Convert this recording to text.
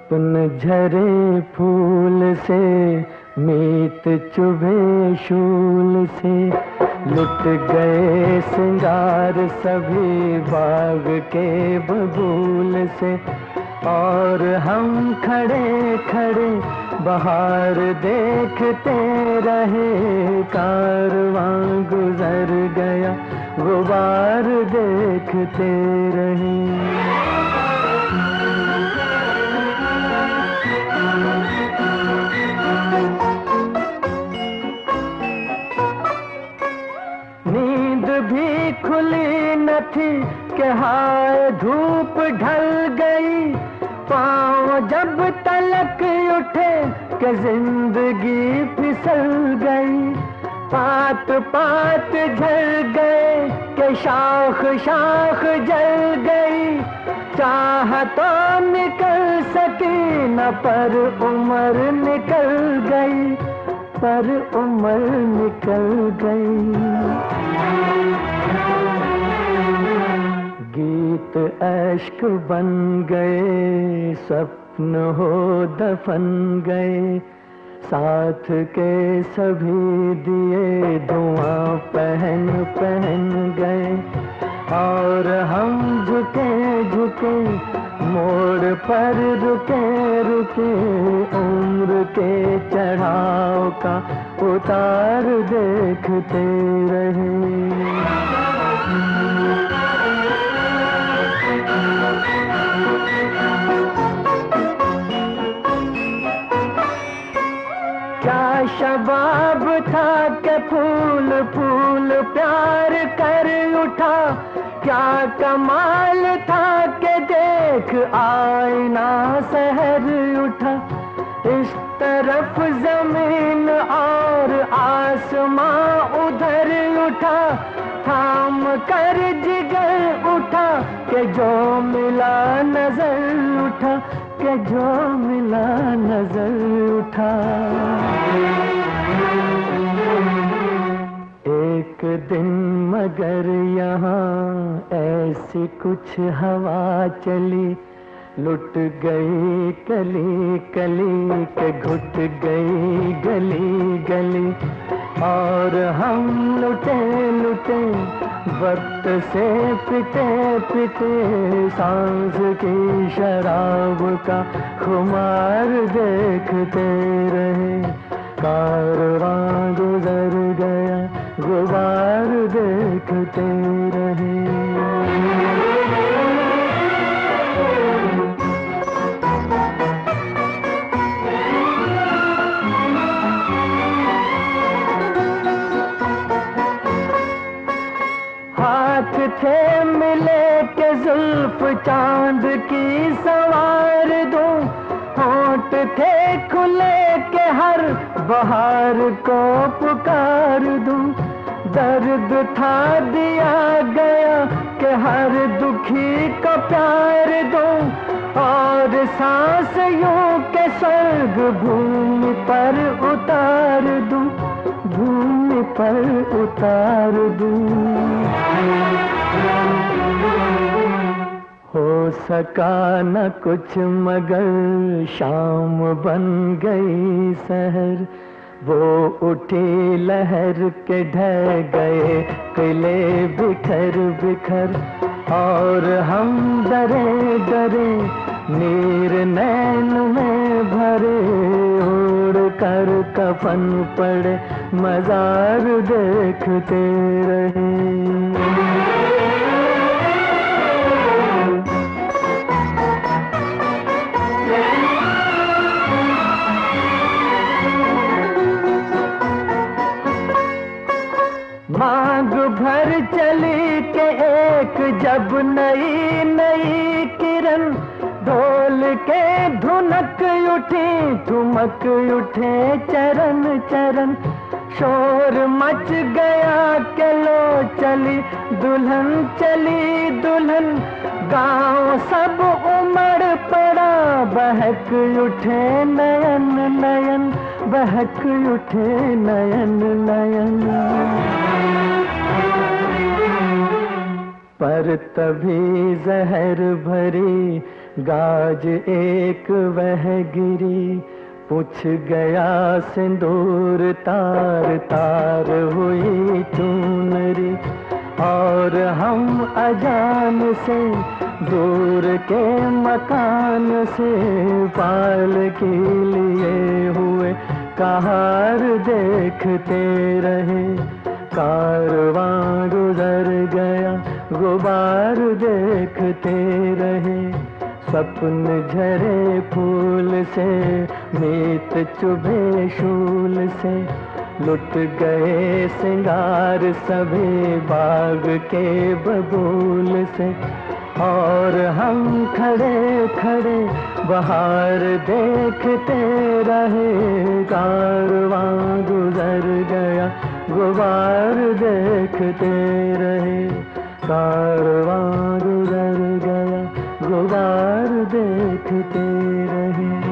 स्वप्न झरे फूल से, मीत चुभे शूल से, लुट गए सिंगार सभी बाग के बबूल से। और हम खड़े खड़े बहार देखते रहे, कारवां गुजर गया गुबार देखते रहे। नींद भी खुली न थी कि हाय धूप ढल गई, पाँव जब तलक उठे कि जिंदगी फिसल गई। पात पात झड़ गए कि शाख शाख जल गई, चाह तो निकल सकी न पर उम्र निकल गई, पर उम्र निकल गई। गीत अश्क बन गए, स्वप्न हो दफन गए, साथ के सभी दिए धुआं पहन पहन गए। और हम झुके झुके मोड़ पर रुके रुके, उम्र के चढ़ाव का उतार देखते रहे। क्या शबाब था कि फूल फूल प्यार कर उठा, क्या कमाल था कि देख आईना सहर उठा। इस तरफ जमीन और आसमां उधर उठा, थाम कर जिगर उठा कि जो मिला नजर उठा, कि जो मिला नजर उठा। एक दिन मगर यहाँ ऐसी कुछ हवा चली, लुट गई कली कली के घुट गई गली गली। और हम लुटे लुटे वक्त से पिटे पिटे, सांस की शराब का खुमार देखते रहे। कारवां गुजर गया गुबार देखते रहे। हाथ थे मिले के जुल्फ चांद की सवार दूं, होंठ थे खुले के हर बहार को पुकार दूं। दर्द था दिया गया कि हर दुखी को प्यार दूं, और सांस यूं के स्वर्ग भूमि पर उतार दूं, भूमि पर उतार दूं। हो सका न कुछ मगर शाम बन गई सहर, वो उठी लहर के ढह गए किले बिखर बिखर। और हम डरे डरे नीर नैन में भरे, उड़ कर कफन पड़े मजार देखते रहे। मांग भर चली के एक जब नई नई किरण, ढोल के धुनक उठी ठुमक उठे चरण चरण। शोर मच गया के लो चली दुल्हन चली दुल्हन, गांव सब उमड़ पड़ा बहक उठे नयन नयन, बहक उठे नयन नयन। पर तभी जहर भरी गाज एक वह गिरी, पूछ गया सिंदूर, तार तार हुई चुनरी। और हम अजान से दूर के मकान से पाल के लिए हुए कहार देखते रहे। कारवां गुजर गया गुबार देखते रहे। सपन झरे फूल से मीत चुभे शूल से, लुट गए सिंगार सभी बाग के बबूल से। और हम खड़े खड़े बहार देखते रहे। कारवां गुजर गया गुबार देखते रहे। कारवां गुजर गया गुबार देखते रहे।